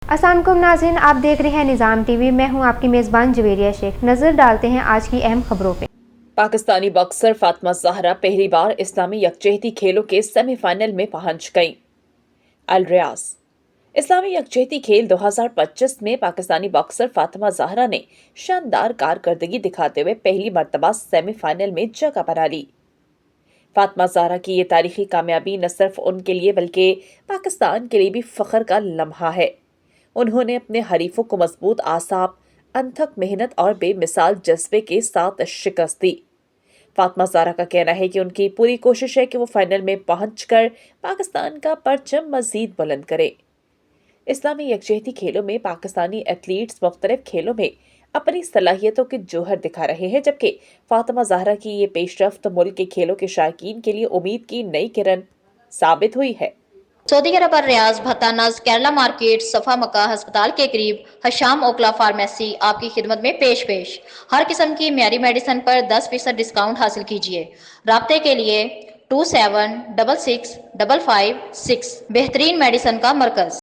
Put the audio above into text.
अस्सलाम वालेकुम नाज़रीन, आप देख रहे हैं निज़ाम टीवी। मैं हूं आपकी मेज़बान जवेरिया शेख। नज़र डालते हैं आज की अहम खबरों पे। पाकिस्तानी बॉक्सर फातिमा ज़हरा पहली बार इस्लामी यकजहती खेलों के सेमीफाइनल में पहुंच गईं। अल रियाज इस्लामी यकजहती खेल 2025 में पाकिस्तानी बॉक्सर फातिमा ज़हरा ने शानदार कारकर्दगी दिखाते हुए पहली मर्तबा सेमीफाइनल में जगह बना ली। फातिमा ज़हरा की ये तारीखी कामयाबी न सिर्फ उनके लिए बल्कि पाकिस्तान के लिए भी फख्र का लम्हा है। उन्होंने अपने हरीफों को मजबूत आसाब, अनथक मेहनत और बेमिसाल जज्बे के साथ शिकस्त दी। फातिमा ज़हरा का कहना है कि उनकी पूरी कोशिश है कि वो फाइनल में पहुंचकर पाकिस्तान का परचम मजीद बुलंद करे। इस्लामी यकजहती खेलों में पाकिस्तानी एथलीट्स मुख्तलिफ खेलों में अपनी सलाहियतों के जौहर दिखा रहे हैं, जबकि फातिमा ज़हरा की ये पेशरफ्त मुल्क के खेलों के शायकीन के लिए उम्मीद की नई किरण साबित हुई है। सऊदी अरब और रियाज भत्तानाज केरला मार्केट सफा मक्का अस्पताल के करीब हशाम ओकला फार्मेसी आपकी खिदमत में पेश हर किस्म की मियारी मेडिसिन पर 10% डिस्काउंट हासिल कीजिए। राब्ते के लिए 27665556 बेहतरीन मेडिसिन का मरकज।